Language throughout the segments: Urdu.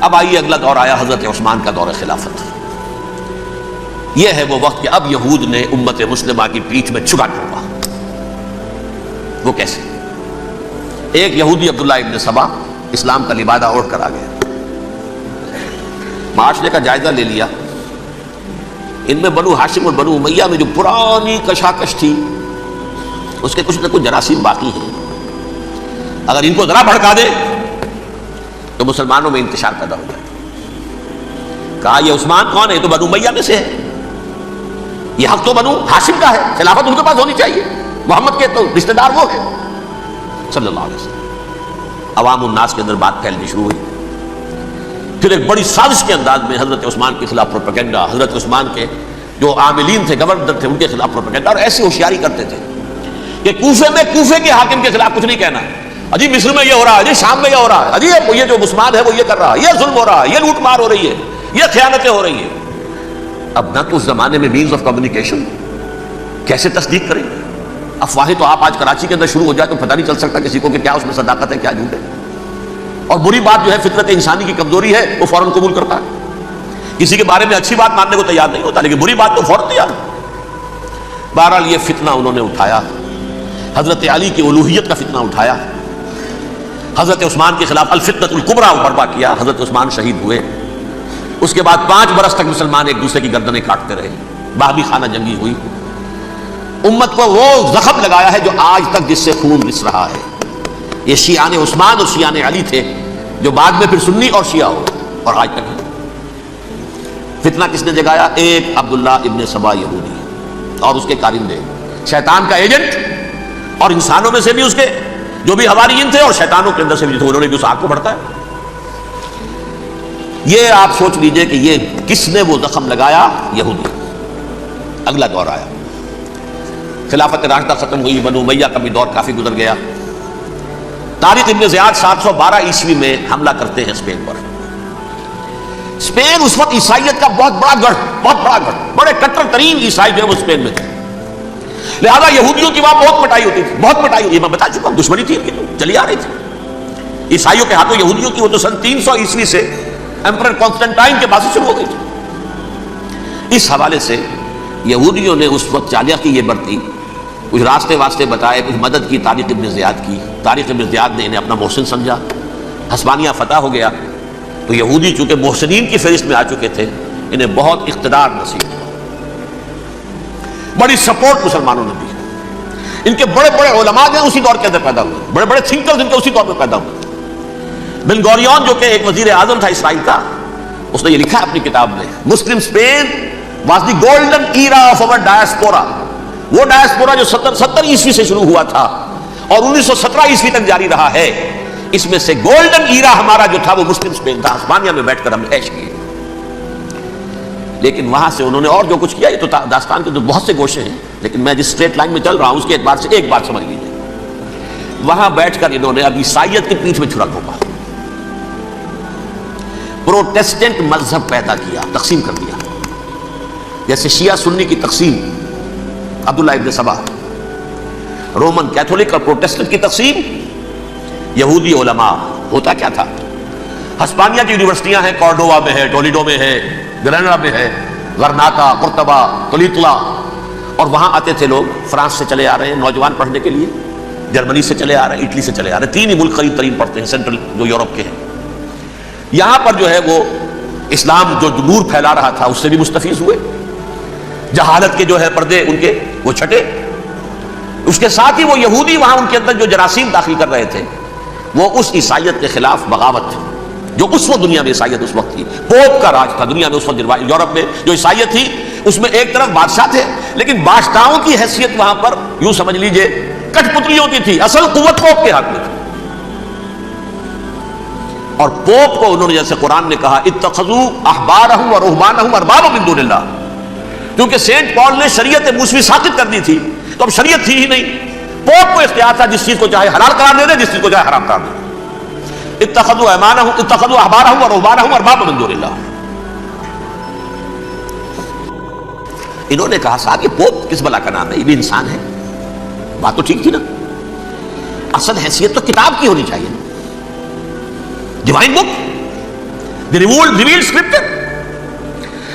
اب آئیے اگلا دور آیا حضرت عثمان کا دور خلافت. یہ ہے وہ وقت کہ اب یہود نے امت مسلمہ کی پیٹھ میں چھکا ڈھونڈا. وہ کیسے؟ ایک یہودی عبداللہ ابن سبا اسلام کا لبادہ اوڑھ کر آ گیا, معاشرے کا جائزہ لے لیا. ان میں بنو ہاشم اور بنو امیہ میں جو پرانی کشاکش تھی اس کے کچھ نہ کچھ جراثیم باقی ہیں. اگر ان کو ذرا بھڑکا دے تو مسلمانوں میں انتشار پیدا ہو جائے. کہا یہ عثمان کون ہے؟ یہ تو بنو امیہ میں سے ہے, یہ حق تو بنو ہاشم کا ہے, خلافت ان کے پاس ہونی چاہیے, محمد کے تو رشتہ دار وہ ہے صلی اللہ علیہ وسلم. عوام الناس کے اندر بات پھیلنی شروع ہوئی. پھر ایک بڑی سازش کے انداز میں حضرت عثمان کے خلاف پروپیگنڈا, حضرت عثمان کے جو عاملین تھے, گورنر تھے, ان کے خلاف پروپیگنڈا, اور ایسی ہوشیاری کرتے تھے کہ کوفے میں کوفے کے حاکم کے خلاف کچھ نہیں کہنا, اجی مصر میں یہ ہو رہا ہے, اجی شام میں یہ ہو رہا ہے, اجی یہ جو عثمان ہے وہ یہ کر رہا ہے, یہ ظلم ہو رہا ہے, یہ لوٹ مار ہو رہی ہے, یہ خیانتیں ہو رہی ہیں. اب نہ تو اس زمانے میں مینز آف کمیونیکیشن, کیسے تصدیق کریں؟ افواہیں تو آپ آج کراچی کے اندر شروع ہو جائے تو پتہ نہیں چل سکتا کسی کو کہ کیا اس میں صداقت ہے کیا جھوٹ ہے. اور بری بات جو ہے فطرت انسانی کی کمزوری ہے, وہ فوراً قبول کرتا ہے. کسی کے بارے میں اچھی بات ماننے کو تیار نہیں ہوتا, لیکن بری بات تو فوراً تیار. بہرحال یہ فتنہ انہوں نے اٹھایا, حضرت علی کی الوہیت کا فتنہ اٹھایا, حضرت عثمان کے خلاف الفتنۃ الکبریٰ برپا کیا. حضرت عثمان شہید ہوئے. اس کے بعد 5 برس تک مسلمان ایک دوسرے کی گردنیں کاٹتے رہے, باہمی خانہ جنگی ہوئی. امت کو وہ زخم لگایا ہے جو آج تک جس سے خون رس رہا ہے. یہ شیعان عثمان اور شیعان علی تھے جو بعد میں پھر سنی اور شیعہ ہو, اور آج تک ہے. فتنہ کس نے جگایا؟ ایک عبداللہ ابن سبا یہودی اور اس کے کارندے, شیطان کا ایجنٹ, اور انسانوں میں سے بھی اس کے جو بھی حواریین تھے اور شیطانوں کے اندر سے بھی تھے, انہوں نے بھی اس آگ کو بھڑکایا. یہ آپ سوچ لیجئے کہ یہ کس نے وہ زخم لگایا؟ یہودی. اگلا دور آیا, خلافت راشدہ ختم ہوئی, بنو امیہ کا بھی دور کافی گزر گیا. طارق ابن زیاد 712 عیسوی میں حملہ کرتے ہیں اسپین پر. اسپین اس وقت عیسائیت کا بہت بڑا گڑھ, بڑے کٹر ترین عیسائی جو ہے وہ اسپین میں تھے. لہذا یہودیوں کی وہاں بہت پٹائی ہوتی تھی, بہت پٹائی ہوئی. میں بتا چکا ہوں, دشمنی تھی ان کی تو چلی آ رہی تھی عیسائیوں کے ہاتھوں یہودیوں کی. وہ تو سن 300 عیسوی سے ایمپرر کانسٹنٹائن کے بعد سے شروع ہو گئی تھی. اس حوالے سے یہودیوں نے اس وقت چالاکی یہ برتی, کچھ راستے واسطے بتائے, کچھ مدد کی طارق ابن زیاد کی. طارق ابن زیاد نے انہیں اپنا محسن سمجھا, ہسپانیہ فتح ہو گیا تو یہودی چونکہ محسنین کی فہرست میں آ چکے تھے, انہیں بہت اقتدار نصیب ہوا, بڑی سپورٹ مسلمانوں نے دی. ان کے بڑے بڑے علماء جو اسی دور کے اندر پیدا ہوئے, بڑے بڑے تھنکرز ان کے اسی دور میں پیدا ہوئے. بن گوریون جو کہ ایک وزیر اعظم تھا اسرائیل کا, اس نے یہ لکھا اپنی کتاب میں, Muslim Spain was the golden era of اور ڈائسپورا. وہ ڈائسپورا جو 70 عیسوی سے شروع ہوا تھا اور 1917 عیسوی تک جاری رہا ہے, اس میں سے گولڈن ایرا ہمارا جو تھا وہ مسلم اسپین تھا. ہسپانیہ میں بیٹھ کر ہم نے عیش کیے. لیکن وہاں سے انہوں نے اور جو کچھ کیا, یہ تو داستان کے تو بہت سے گوشے ہیں, لیکن میں جس اسٹریٹ لائن میں چل رہا ہوں اس کے اعتبار سے ایک بات سمجھ لیجیے. وہاں بیٹھ کر انہوں نے اب عیسائیت کی پیٹھ میں چھڑا گھوما, پروٹیسٹنٹ مذہب پیدا کیا, تقسیم کر دیا. جیسے شیعہ سنی کی تقسیم عبداللہ ابن سبا, رومن کیتھولک اور پروٹیسٹنٹ کی تقسیم یہودی علماء. ہوتا کیا تھا, ہسپانیہ کی یونیورسٹیاں ہیں, کارڈووا میں ہے, ٹولیڈو میں ہے, گریناڈا میں ہے, غرناطہ, قرطبہ, تولیتلا, اور وہاں آتے تھے لوگ. فرانس سے چلے آ رہے ہیں نوجوان پڑھنے کے لیے, جرمنی سے چلے آ رہے ہیں, اٹلی سے چلے آ رہے ہیں. 3 ہی ملک قریب ترین پڑھتے ہیں سینٹرل جو یورپ کے ہیں. یہاں پر جو ہے وہ اسلام جو نور پھیلا رہا تھا اس سے بھی مستفیض ہوئے. جہالت کے جو ہے پردے ان کے وہ چھٹے. اس کے ساتھ ہی وہ یہودی وہاں ان کے اندر جو جراثیم داخل کر رہے تھے وہ اس عیسائیت کے خلاف بغاوت تھی جو اس وقت دنیا میں عیسائیت اس وقت تھی. پوپ کا راج تھا دنیا میں اس وقت. یورپ میں جو عیسائیت تھی اس میں ایک طرف بادشاہ تھے, لیکن بادشاہوں کی حیثیت وہاں پر یوں سمجھ لیجئے کٹ پتلیوں کی تھی. اصل قوت پوپ کے ہاتھ میں تھی. اور پوپ کو انہوں نے جیسے قرآن نے کہا اتخذوا احبارهم ورهبانهم اربابا من دون اللہ, کیونکہ سینٹ پال نے شریعت موسوی ساقط کر دی تھی تو اب شریعت تھی ہی نہیں. پوپ کو اختیار تھا جس چیز کو چاہے حلال قرار دے دے, جس چیز کو چاہے حرام قرار دے دے. اتخذوا احبارهم ورهبانهم اربابا من دون اللہ. انہوں نے کہا صاحب یہ پوپ کس بلا کا نام ہے, یہ بھی انسان ہے. بات تو ٹھیک تھی نا, اصل حیثیت تو کتاب کی ہونی چاہیے, ڈیوائن بک. دی ریویلڈ اسکرپچر.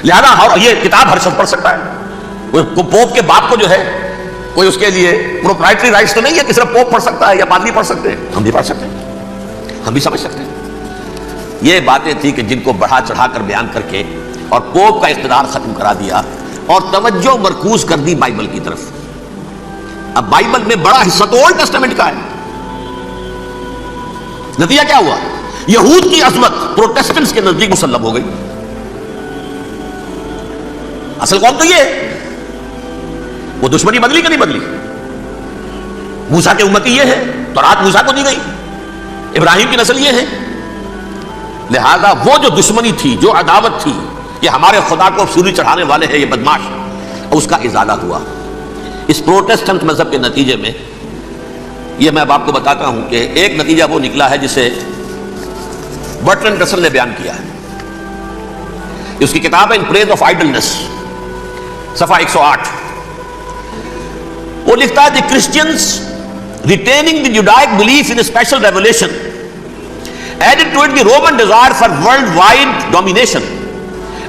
لہذا یہ کتاب ہر شخص پڑھ سکتا ہے. پوپ کے باپ کو جو ہے کوئی اس کے لیے پروپرائٹری رائٹس تو نہیں ہے کہ صرف پوپ پڑھ سکتا ہے یا پادری پڑھ سکتے ہیں. ہم بھی پڑھ سکتے ہیں, ہم بھی سمجھ سکتے ہیں. یہ باتیں تھی کہ جن کو بڑھا چڑھا کر بیان کر کے اور پوپ کا اقتدار ختم کرا دیا اور توجہ مرکوز کر دی بائبل کی طرف. اب بائبل میں بڑا حصہ تو اولڈ ٹیسٹامنٹ کا ہے. نتیجہ کیا ہوا؟ یہود کی عظمت پروٹیسٹنٹس کے نزدیک مسلم ہو گئی. اصل قوم تو یہ ہے. وہ دشمنی بدلی کہ نہیں بدلی؟ موسیٰ کے امتی یہ ہے, تورات موسیٰ کو دی گئی, ابراہیم کی نسل یہ ہے. لہذا وہ جو دشمنی تھی, جو عداوت تھی, یہ ہمارے خدا کو سوری چڑھانے والے ہیں یہ بدماش, اس کا ازالہ ہوا اس پروٹیسٹنٹ مذہب کے نتیجے میں. یہ میں اب آپ کو بتاتا ہوں کہ ایک نتیجہ وہ نکلا ہے جسے برٹرنڈ رسل نے بیان کیا ہے. اس کی کتاب ہے ان پریز آف آئیڈلنس, صفحہ 108. وہ لکھتا ہے the Christians retaining the Judaic belief in special revelation added to it the Roman desire for worldwide domination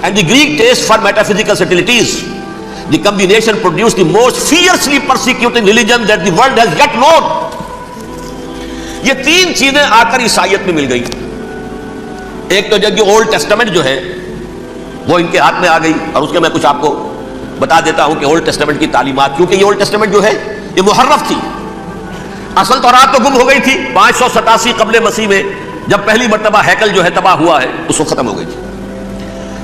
and the Greek taste for metaphysical subtleties. The combination produced the most fiercely persecuting religion that the world has yet known. یہ تین چیزیں آ کر عیسائیت میں مل گئی. ایک تو جب یہ اولڈ ٹیسٹمنٹ جو ہے وہ ان کے ہاتھ میں آ گئی, اور اس کے میں کچھ آپ کو بتا دیتا ہوں کہ اولڈ ٹیسٹمنٹ کی تعلیمات, کیونکہ یہ اولڈ ٹیسٹمنٹ جو ہے یہ محرف تھی. اصل تورات تو گم ہو گئی تھی 587 قبل مسیح میں, جب پہلی مرتبہ ہیکل جو ہے تباہ ہوا ہے اس کو ختم ہو گئی تھی.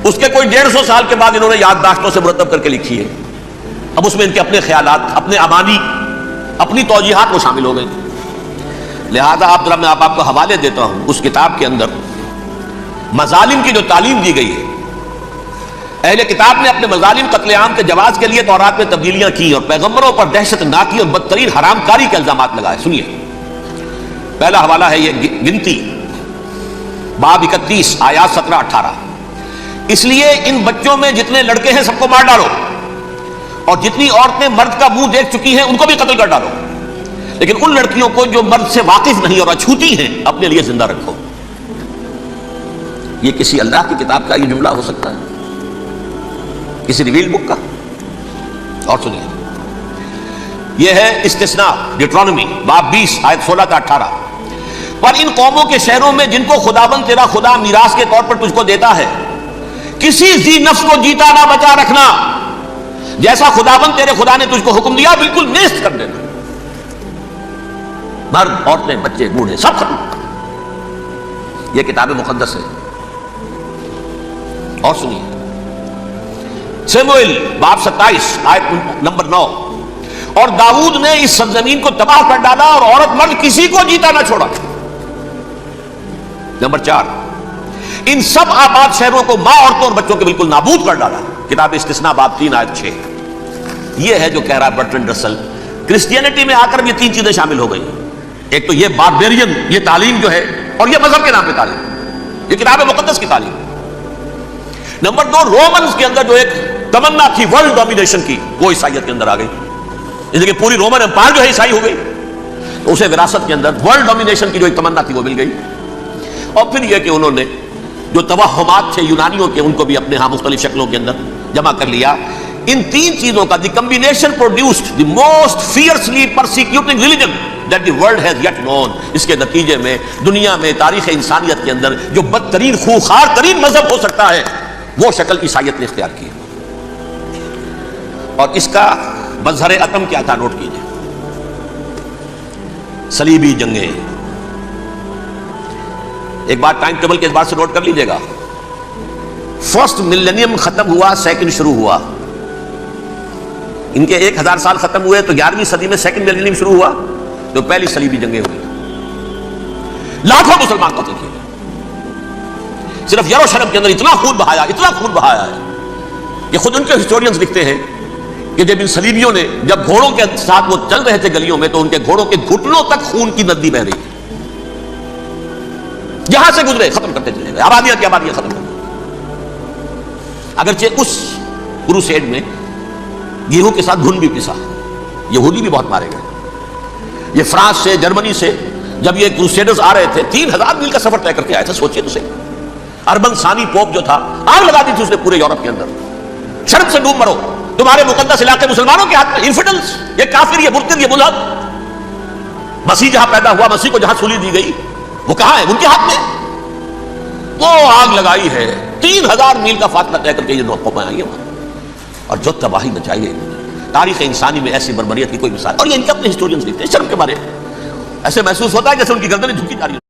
اس کے کوئی 150 سال کے بعد انہوں نے یادداشتوں سے مرتب کر کے لکھی ہے. اب اس میں ان کے اپنے خیالات, اپنے امانی, اپنی توجیحات وہ شامل ہو گئی. لہذا میں آپ کو حوالے دیتا ہوں اس کتاب کے اندر مظالم کی جو تعلیم دی گئی ہے. اہل کتاب نے اپنے مظالم قتل عام کے جواز کے لیے تورات میں تبدیلیاں کی اور پیغمبروں پر دہشت ناکی اور بدترین حرام کاری کے الزامات لگائے. سنیے, پہلا حوالہ ہے یہ گنتی باب 31 آیات 17-18. اس لیے ان بچوں میں جتنے لڑکے ہیں سب کو مار ڈالو, اور جتنی عورتیں مرد کا منہ دیکھ چکی ہیں ان کو بھی قتل کر ڈالو, لیکن ان لڑکیوں کو جو مرد سے واقف نہیں اور اچھوتی ہیں اپنے لیے زندہ رکھو. یہ کسی اللہ کی کتاب کا یہ جملہ ہو سکتا ہے؟ کسی ریویلڈ بک کا؟ اور سنیے, یہ ہے استثناء ڈیوٹرانومی باب 20 آیت 16-18. پر ان قوموں کے شہروں میں جن کو خداوند تیرا خدا میراث کے طور پر تجھ کو دیتا ہے, کسی ذی نفس کو جیتا نہ بچا رکھنا, جیسا خداوند تیرے خدا نے تجھ کو حکم دیا بالکل نیست کر دینا. مرد, عورتیں, بچے, بوڑھے سب ختم. یہ کتاب مقدس ہے. اور سنیے, سموئیل باب 27 آیت نمبر 9. اور داؤد نے اس سرزمین کو تباہ کر ڈالا اور عورت مرد کسی کو جیتا نہ چھوڑا. نمبر 4, ان سب آباد شہروں کو ماں, عورتوں اور بچوں کے بالکل نابود کر ڈالا. کتاب استثناء باب 3 آیت 6. یہ ہے جو کہہ رہا ہے برٹرنڈ رسل. کرسچینٹی میں آ کر یہ تین چیزیں شامل ہو گئی. ایک تو یہ باربیرین یہ تعلیم جو ہے, اور یہ مذہب کے نام پہ تعلیم, یہ کتاب مقدس کی تعلیم. نمبر 2, رومنز کے اندر جو ایک تمنا تھی ورلڈ ڈومینیشن کی, وہ عیسائیت کے اندر آ گئی. اس لیے پوری رومن امپائر جو ہے عیسائی ہو گئی, تو اسے وراثت کے اندر ورلڈ ڈومینیشن کی جو ایک تمنا تھی وہ مل گئی. اور پھر یہ کہ انہوں نے جو توہمات تھے یونانیوں کے ان کو بھی اپنے ہاں مختلف شکلوں کے اندر جمع کر لیا. ان تین چیزوں کا the combination produced the most fiercely persecuting religion that the world has yet known. اس کے نتیجے میں دنیا میں تاریخ انسانیت کے اندر جو بدترین خوخار ترین مذہب ہو سکتا ہے وہ شکل عیسائیت نے اختیار کی. اور اس کا مظہر عتم کیا تھا نوٹ کیجیے, صلیبی جنگیں. ایک بات ٹائم ٹیبل کے اعتبار سے نوٹ کر لیجیے گا. فرسٹ ملینیم ختم ہوا, سیکنڈ شروع ہوا. ان کے 1000 سال ختم ہوئے تو 11ویں صدی میں سیکنڈ ملینیم شروع ہوا, تو پہلی صلیبی جنگیں ہوئی. لاکھوں مسلمان قتل کیے. صرف یروشلم کے اندر اتنا خون بہایا ہے کہ خود ان کے ہسٹورینز لکھتے ہیں کہ جب ان صلیبیوں نے جب گھوڑوں کے ساتھ وہ چل رہے تھے گلیوں میں, تو ان کے گھوڑوں کے گھٹنوں تک خون کی ندی بہ رہی تھی. جہاں سے گزرے ختم کرتے چلے گئے, آبادیاں کی آبادیاں ختم کر دی. اگرچہ اس کروسیڈ میں گیہوں کے ساتھ گھن بھی پسا, یہودی بھی بہت مارے گئے. یہ فرانس سے, جرمنی سے جب یہ کروسیڈرز آ رہے تھے 3000 میل کا سفر طے کر کے آئے تھے. سوچئے تو صحیح, اربن ثانی پوپ جو تھا، آگ لگا دی تھی اس نے پورے یورپ کے اندر، شرم سے ڈوب مرو، تمہارے مقدس علاقے مسلمانوں کے ہاتھ میں، انفیڈلس، یہ کافر، یہ مرتد، یہ ملحد۔ مسیح جہاں پیدا ہوا، مسیح کو جہاں سولی دی گئی، وہ کہاں ہے؟ ان کے ہاتھ میں۔ وہ آگ لگائی ہے، 3000 میل کا فاصلہ طے کر کے یہ قومیں آئی ہیں وہاں، اور جو تباہی مچائی ہے انہوں نے۔ تاریخ انسانی میں ایسی بربریت کی کوئی مثال، اور یہ ان کے اپنے ہسٹورینز لکھتے ہیں، شرم کے بارے ایسے محسوس ہوتا ہے جیسے ان کی گردنیں جھکی جا رہی ہیں۔